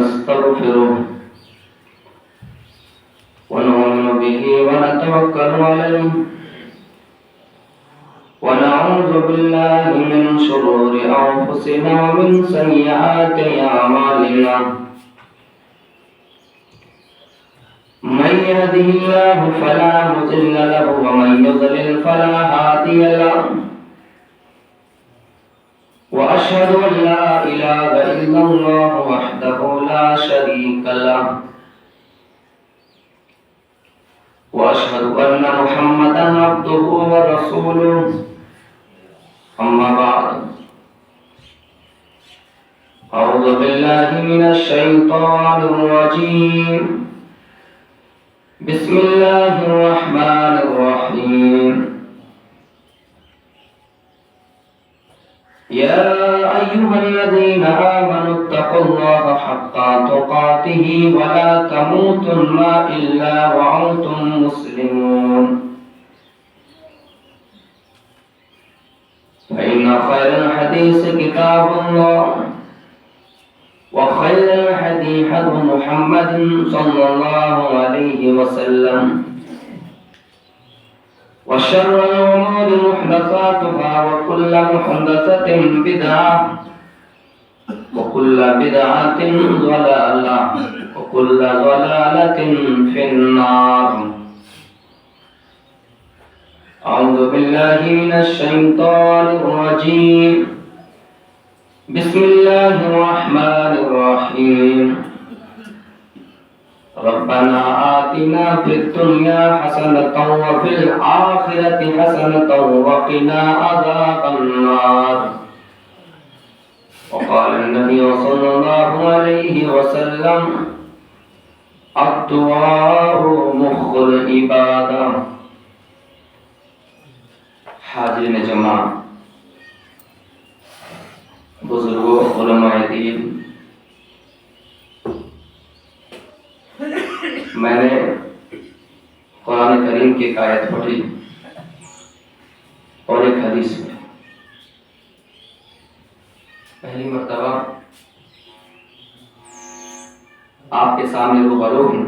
ونستغفره ونؤمن به ونتوكل عليه ونعوذ بالله من شرور أنفسنا ومن سيئات أعمالنا من يهده الله فلا مضل له ومن يضلل فلا هادي له وأشهد أن لا إله إلا الله وحده لا شريك له وأشهد أن محمدا عبده ورسوله أما بعد أعوذ بالله من الشيطان الرجيم بسم الله الرحمن الرحيم يا أيها الذين آمنوا اتقوا الله حق تقاته ولا تموتن إلا وأنتم مسلمون فإن خير الحديث كتاب الله وخير الهدي هدي محمد صلى الله عليه وسلم وشر الأمور محدثاتها وكل محدثة بدعة وكل بدعة ضلالة وكل ضلالة في النار أعوذ بالله من الشيطان الرجيم بسم الله الرحمن الرحيم ربنا آتنا في الدنيا حسنة وفي الآخرة حسنة وقنا عذاب النار وقال النبي صلى الله عليه وسلم الدعاء مخ العبادة حاضرین جمع بزرگوں علماء دین میں نے قرآن کریم کی ایک آیت پڑھی اور ایک حدیث میں پہلی مرتبہ آپ کے سامنے روبرو ہوں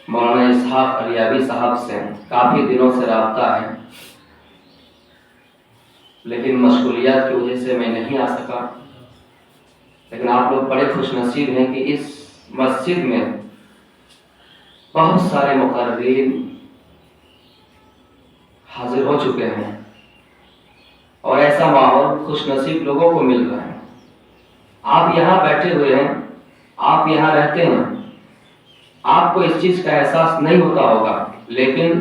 مولانا اسحاق علیابی صاحب سے کافی دنوں سے رابطہ ہے لیکن مشغولیات کی وجہ سے میں نہیں آ سکا لیکن آپ لوگ بڑے خوش نصیب ہیں کہ اس مسجد میں بہت سارے مقررین حاضر ہو چکے ہیں اور ایسا ماحول خوش نصیب لوگوں کو مل رہا ہے. آپ یہاں بیٹھے ہوئے ہیں, آپ یہاں رہتے ہیں, آپ کو اس چیز کا احساس نہیں ہوتا ہوگا, لیکن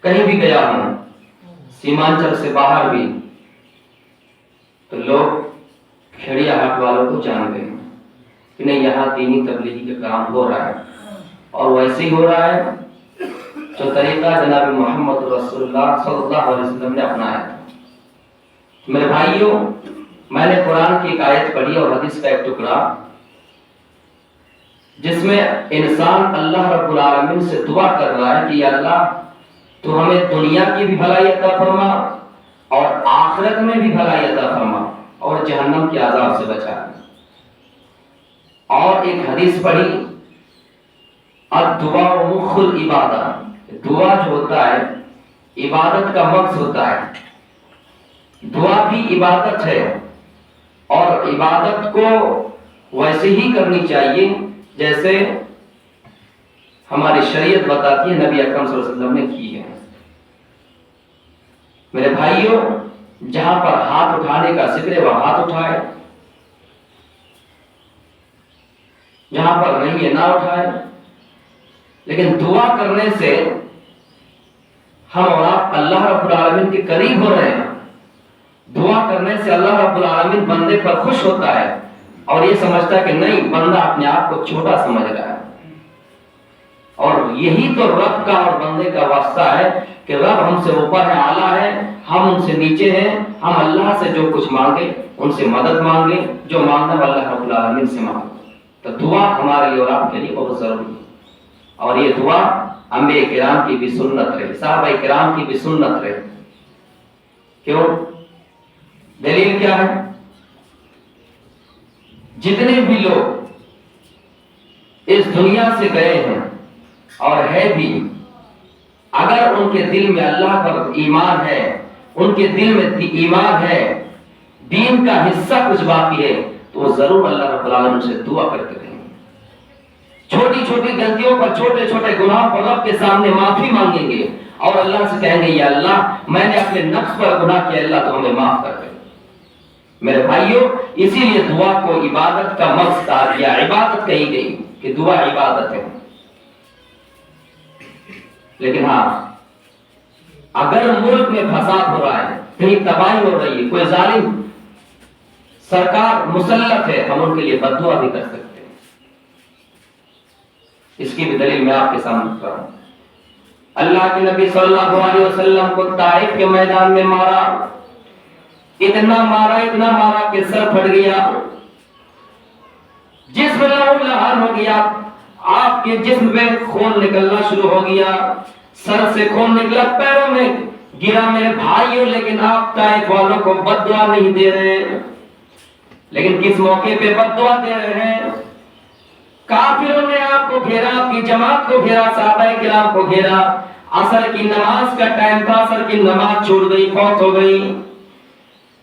کہیں بھی گیا ہوں سیمانچل سے باہر بھی تو لوگ کھیڑیا ہاٹ والوں کو جان گئے کہ نہیں یہاں دینی تبلیغی کا کام ہو رہا ہے اور ویسے ہی ہو رہا ہے جو طریقہ جناب محمد رسول اللہ صلی اللہ علیہ وسلم نے اپنایا تھا. میرے بھائیوں, میں نے قرآن کی ایک آیت پڑھی اور حدیث کا ایک ٹکڑا جس میں انسان اللہ رب العالمین سے دعا کر رہا ہے کہ یا اللہ تو ہمیں دنیا کی بھی بھلائی عطا فرما اور آخرت میں بھی بھلائی عطا فرما اور جہنم کے عذاب سے بچا. اور ایک حدیث پڑھی الدعاء مخ العبادہ, دعا جو ہوتا ہے عبادت کا مغز ہوتا ہے. دعا بھی عبادت ہے اور عبادت کو ویسے ہی کرنی چاہیے جیسے ہماری شریعت بتاتی ہے, نبی اکرم صلی اللہ علیہ وسلم نے کی ہے. میرے بھائیوں, جہاں پر ہاتھ اٹھانے کا ذکر ہے وہ ہاتھ اٹھائے, جہاں پر نہیں ہے نہ اٹھائے. لیکن دعا کرنے سے ہم اور آپ اللہ رب العالمین کے قریب ہو رہے ہیں. دعا کرنے سے اللہ رب العالمین بندے پر خوش ہوتا ہے اور یہ سمجھتا ہے کہ نہیں, بندہ اپنے آپ کو چھوٹا سمجھ رہا ہے. اور یہی تو رب کا اور بندے کا واسطہ ہے کہ رب ہم سے اوپر ہے, اعلیٰ ہے, ہم ان سے نیچے ہیں. ہم اللہ سے جو کچھ مانگے ان سے مدد مانگے, جو مانگنا وہ اللہ رب العالمین سے مانگے. تو دعا ہمارے لیے اور آپ کے لیے بہت ضروری ہے. اور یہ دعا انبیاء کرام کی بھی سنت رہے, صحابہ کرام کی بھی سنت رہے. کیوں؟ دلیل کیا ہے؟ جتنے بھی لوگ اس دنیا سے گئے ہیں اور ہے بھی، اگر ان کے دل میں اللہ پر ایمان ہے، ان کے دل میں ایمان ہے، دین کا حصہ کچھ باقی ہے، تو وہ ضرور اللہ رب العالمین سے دعا کرتے رہیں گے۔ چھوٹی چھوٹی غلطیوں پر، چھوٹے چھوٹے گناہ پر رب کے سامنے معافی مانگیں گے اور اللہ سے کہیں گے یا اللہ میں نے اپنے نفس پر گناہ کیا، اللہ تو ہمیں معاف کر دے۔ میرے بھائیوں، اسی لیے دعا کو عبادت کا مقصد یا عبادت کہی گئی کہ دعا عبادت ہے۔ لیکن ہاں، اگر ملک میں فساد ہو رہا ہے، کہیں تباہی ہو رہی ہے، کوئی ظالم سرکار مسلط ہے، ہم ان کے لیے بد دعا بھی کر سکتے ہیں۔ اس کی بھی دلیل میں آپ کے سامنے رکھ رہا ہوں۔ اللہ کے نبی صلی اللہ علیہ وسلم کو طائف کے میدان میں مارا، اتنا مارا کہ سر پھٹ گیا، جسم لہو ہو گیا، آپ کے جسم میں خون نکلنا شروع ہو گیا، سر سے خون نکلا، پیروں میں گرا۔ میرے بھائیوں، لیکن آپ طائف والوں کو بد دعا نہیں دے رہے، لیکن کس موقع پہ بد دعا دے رہے ہیں؟ کافروں نے آپ کو گھیرا، آپ کی جماعت کو گھیرا، صحابہ کرام کو گھیرا، عصر کی نماز کا ٹائم تھا، عصر کی نماز چھوڑ گئی، فوت ہو گئی۔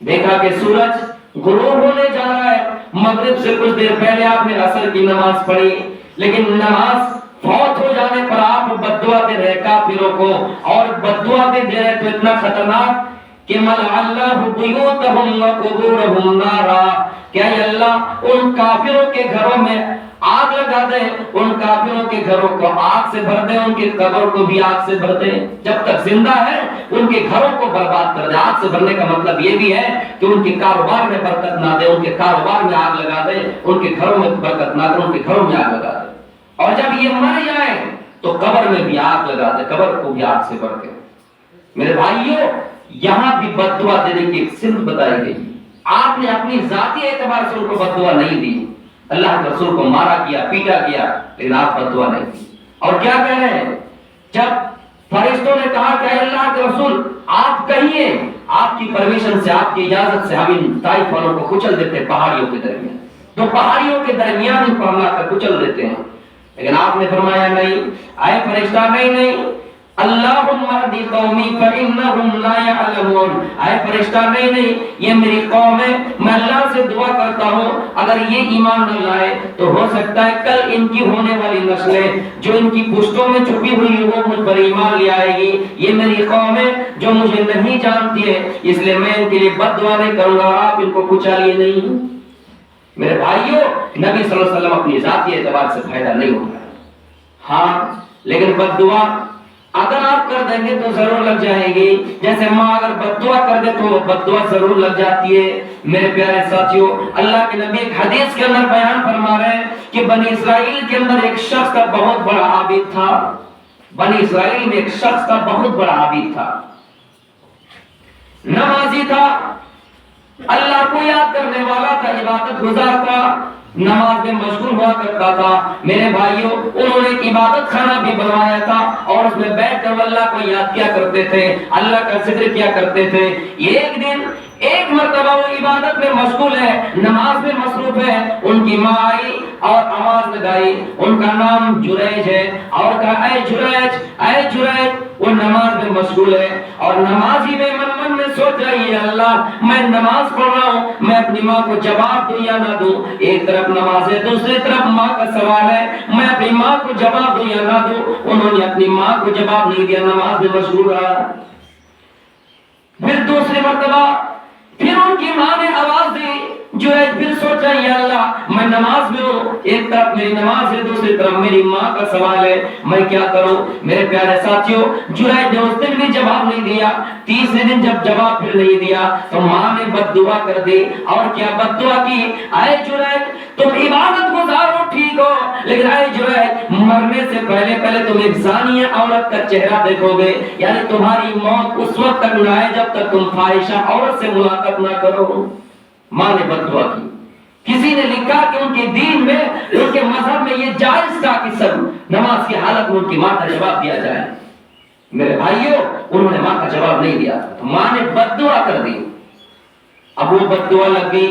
دیکھا کہ سورج غروب ہونے جا رہا ہے، مغرب سے کچھ دیر پہلے آپ نے عصر کی نماز پڑھی، لیکن نماز فوت ہو جانے پر آپ بد دعا دے رہے کافروں کو، اور بد دعا دے رہے تو اتنا خطرناک کہ ملع اللہ بیوتہم وقبورہم نارا، کہ اے اللہ ان کافروں کے گھروں میں آگ لگا دے، ان کافروں کے گھروں کو آگ سے بھر دے، ان کے قبر کو بھی آگ سے بھر دے، جب تک زندہ ہے ان کے گھروں کو برباد کر دے۔ آگ سے بھرنے کا مطلب یہ بھی ہے کہ ان کے کاروبار میں برکت نہ دے، ان کے کاروبار میں آگ لگا دے، ان کے گھروں میں برکت نہ دے، ان کے گھروں میں آگ لگا دے، اور جب یہ مر جائیں تو قبر میں بھی آگ لگا دے، قبر کو بھی آگ سے بھر دے۔ میرے بھائیوں، یہاں بھی بد دعا دینے کی ایک سمت بتائی گئی۔ آپ نے اپنی ذاتی اعتبار سے ان کو بد دعا نہیں دی، اللہ کے رسول کو مارا کیا، پیٹا کیا، لیکن آپ بد دعا نہیں دی۔ اور کیا کہہ رہے ہیں؟ جب فرشتوں نے کہا کہ اے اللہ کے رسول آپ کہیے، آپ کی پرمیشن سے، آپ کی اجازت سے ہم ان طائف والوں کو کچل دیتے ہیں پہاڑیوں کے درمیان، تو پہاڑیوں کے درمیان ان کو ہم لا کر کچل دیتے ہیں، لیکن آپ نے فرمایا نہیں، اے فرشتہ نہیں، اللہم اہدی قومی فإنہم لا یعلمون، اے فرشتہ نہیں، یہ میری قوم ہے، میں اللہ سے دعا کرتا ہوں اگر یہ ایمان نہ لائے تو ہو سکتا ہے کل ان کی ہونے والی نسلیں جو ان کی پشتوں میں چھپی ہوئی وہ مجھ پر ایمان لے آئے گی۔ یہ میری قوم ہے جو مجھے نہیں جانتی ہے، اس لیے میں ان کے لیے بد دعا نہیں کروں گا، آپ ان کو کچالیے نہیں۔ میرے بھائیوں، نبی صلی اللہ علیہ وسلم اپنی ذاتی اعتبار سے فائدہ نہیں اٹھایا، ہاں، لیکن بد دعا اگر آپ کر دیں گے تو ضرور لگ جائے گی، جیسے ماں اگر بد دعا کر دے تو بد دعا ضرور لگ جاتی ہے۔ میرے پیارے ساتھیوں، اللہ کے نبی ایک حدیث کے اندر بیان فرما رہے ہیں کہ بنی اسرائیل کے اندر ایک شخص کا بہت بڑا عابد تھا، بنی اسرائیل میں ایک شخص کا بہت بڑا عابد تھا، نمازی تھا، اللہ کو یاد کرنے والا تھا، عبادت گزار تھا، نماز میں مشغول ہوا کرتا تھا۔ میرے بھائیوں، انہوں نے ایک عبادت خانہ بھی بنوایا تھا اور اس میں بیٹھ کر اللہ کو یاد کیا کرتے تھے، اللہ کا ذکر کیا کرتے تھے۔ ایک دن ایک مرتبہ وہ عبادت میں مشغول ہے، نماز میں مصروف ہے، ان کی ماں آئی اور آواز لگائی، ان کا نام جریج ہے، اور کہا اے جریج، اے جریج، وہ نماز میں مشغول ہے اور نمازی میں من میں سوچ رہی ہے اللہ میں نماز پڑھ رہا ہوں، میں اپنی ماں کو جواب دوں یا نہ دوں، ایک طرف نماز ہے، دوسری طرف ماں کا سوال ہے، میں اپنی ماں کو جواب دوں یا نہ دوں۔ انہوں نے اپنی ماں کو جواب نہیں دیا، نماز میں مشغول رہا۔ پھر دوسری مرتبہ پھر ان کی ماں نے آواز دی، جریج پھر سوچا یا اللہ میں نماز میں ہوں، ایک طرف میری نماز ہے، دوسری طرف میری ماں کا سوال ہے، میں کیا کروں؟ میرے پیارے ساتھیوں، جریج نے اس دن بھی جواب نہیں دیا، تیسرے دن جب جواب پھر نہیں دیا تو ماں نے بد دعا کر دی، اور کیا بد دعا کی؟ اے جریج تم عبادت گزار ہو ٹھیک ہو، لیکن اے جریج مرنے سے پہلے تم ایک زانیہ عورت کا چہرہ دیکھو گے، یعنی تمہاری موت اس وقت تک نہ آئے جب تک تم فاحشہ عورت سے ملاقات نہ کرو۔ ماں نے بد دعا کی۔ کسی نے لکھا کہ ان کے دین میں، ان کے مذہب میں یہ جائز تھا کہ سب نماز کی حالت میں ان کی ماں کا جواب دیا جائے۔ میرے بھائیوں، انہوں نے ماں کا جواب نہیں دیا تو ماں نے بد دعا کر دی۔ اب وہ بد دعا لگ گئی،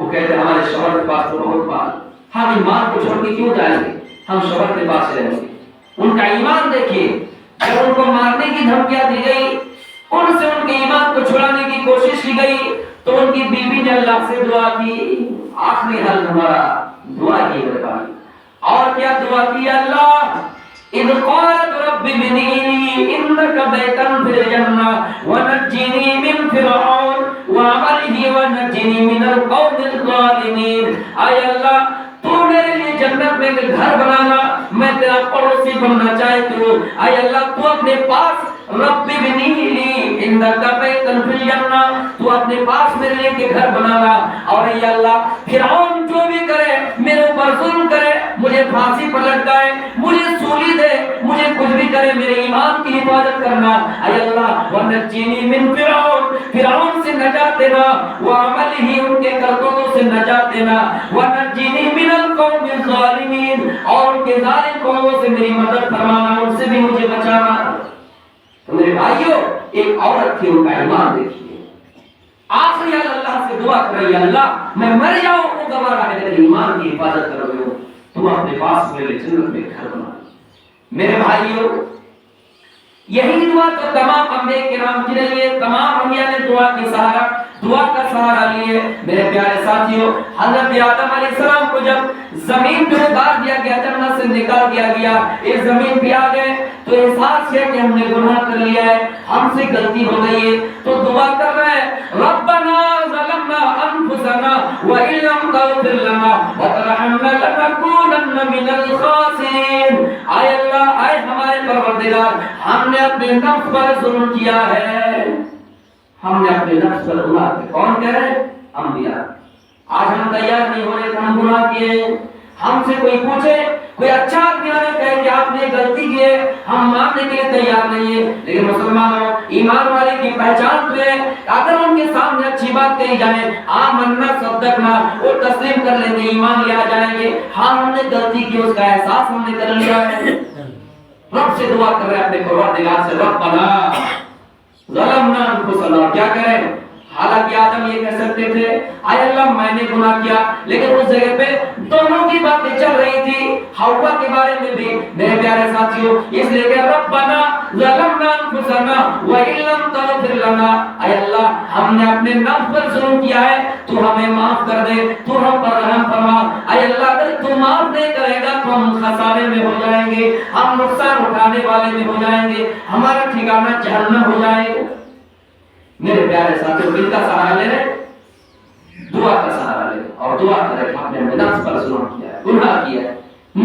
وہ کہتے ہیں ہمارے شوہر کے پاس تو بہت بات، ہم ایمان کو چھوڑ کے کیوں جائیں گے، ہم شوہر کے پاس رہیں گے۔ ان کا ایمان دیکھیے، جب ان کو مارنے کی دھمکیاں دی گئی، ان سے ان کے ایمان کو چھڑانے کی کوشش کی گئی، تو ان کی بیوی نے اللہ سے دعا کی، آخری حل ہمارا دعا کی میرے بھائی، اور کیا دعا کی؟ اللہ اذ قالت رب ابنی لی انک بیتا فی الجنہ ونجنی من فرعون وعملہ ونجنی من القوم الظالمین۔ اے اللہ تو میرے لیے جنت میں ایک گھر بنانا، میں تیرا پڑوسی بننا چاہتی ہوں۔ اے اللہ تو اپنے پاس رب ابنی لی انک بیتا فی الجنہ، تو اپنے پاس میرے لیے ایک گھر بنانا، اور اے اللہ فرعون جو بھی کرے میرے اوپر ظلم کرے، مجھے پھانسی پر لٹکائے، مجھے سولی دے، مجھے کچھ بھی کرے، میرے ایمان کی حفاظت کرنا۔ اے اللہ ونجنی من فرعون، فرعون سے نجات دینا، وعملہ ان کے کرتوتوں سے نجات دینا، ونجنی من القوم الظالمین، اور ان کے ظالم قوموں سے میری مدد فرمانا، ان سے بھی مجھے بچانا۔ تو میرے بھائیوں، ایک عورت تھی، ان کا ایمان دیکھیے، آخری اللہ سے دعا کر رہی ہے، اللہ میں مر جاؤں وہ گوارا ہے، میرے ایمان کی حفاظت کر رہے ہو، تم اپنے پاس میرے جنت میں گھر بنا۔ میرے بھائیوں، یہی دعا تو تمام انبیاء کرام کی رہی ہے، تمام انبیاء نے دعا کا سہارا لیے۔ میرے پیارے ساتھیوں، حضرت آدم علیہ السلام کو جب زمین پہ اتار دیا گیا، جنت سے نکال دیا گیا، اس زمین پہ آ گئے تو احساس کیا کہ ہم نے گناہ کر لیا ہے، ہم سے غلطی ہو گئی ہے، تو دعا کر رہے ہیں ربنا ظلمنا انفسنا وان لم تغفر لنا وترحمنا لنكونن من الخاسرین۔ اے اللہ، اے ہمارے پروردگار، ہم نے اپنے نفس پر ظلم کیا ہے، ہم نے اپنے نفس پر گناہ کیا۔ کون کہہ رہے ہیں؟ انبیاء۔ آج ہم تیار نہیں ہو رہے کہ ہم گناہ کیے، ہم سے کوئی پوچھے، کوئی اچھا آدمی آنے کہے کہ آپ نے غلطی کی ہے، ہم ماننے کے لیے تیار نہیں ہے۔ لیکن مسلمانوں، ایمان والے کی پہچان تو ہے، اگر ان کے سامنے اچھی بات کہی جائے، آمنا صدقنا، وہ تسلیم کر لیں گے، ایمان لے آ جائیں گے، ہاں ہم نے غلطی کی، اس کا احساس ہم نے کر لیا ہے۔ رب سے دعا کر رہے ہیں، اپنے پروردگار سے، ربنا ظلمنا انفسنا، کیا کریں؟ حالانکہ آدم یہ کہہ سکتے تھے اے اللہ میں نے گناہ کیا، لیکن اس جگہ پہ دونوں کی باتیں چل رہی تھی، حوا کے بارے میں بھی۔ میرے پیارے ساتھیوں، اس لیے کہ ربنا ظلمنا انفسنا وان لم تغفر لنا، اے اللہ ہم نے اپنے نفس پر ظلم کیا ہے، تو ہمیں معاف کر دے، تو ہم پر رحم فرما۔ اے اللہ اگر تو معاف نہیں کرے گا تو ہم خسارے میں ہو جائیں گے، ہم نقصان اٹھانے والے میں ہو جائیں گے، ہمارا ٹھکانہ جہنم ہو جائے گا۔ میرے پیارے ساتھیوں، دل کا سہارا لے رہے، دعا کا سہارا لے، اور دعا کرے کہ ہم نے اپنے نفس پر ظلم کیا ہے، گناہ کیا ہے،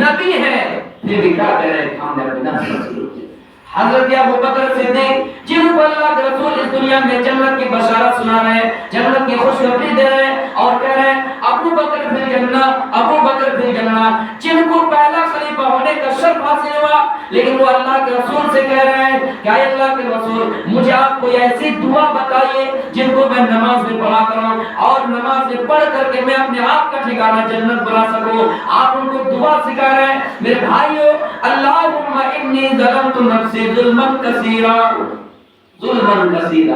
نبی ہے پھر بھی کیا کہہ رہے ہیں کہ ہم نے اپنے نفس پر ظلم کیا۔ حضرت ابو بکر صدیق، جن کو اللہ کے رسول اس دنیا میں جنت کی بشارت سنا رہے ہیں، جنت کی خوشخبری دے رہے ہیں، اور کہہ رہے ہیں ابو بکر فی الجنہ، ابو بکر فی الجنہ، جن کو پہلا خلیفہ ہونے کا شرف حاصل ہوا، لیکن وہ اللہ کے رسول سے کہہ رہے ہیں کہ اے اللہ کے رسول مجھے آپ کوئی ایسی دعا بتائیے جن کو میں نماز میں پڑھا کروں، اور نماز میں پڑھ کر کے میں اپنے آپ کا ٹھکانہ جنت بنا سکوں۔ آپ ان کو دعا سکھا رہے ہیں۔ میرے بھائیو، اللہم انی ظلمت نفسی ظلما کثیرا، ظلما کثیرا۔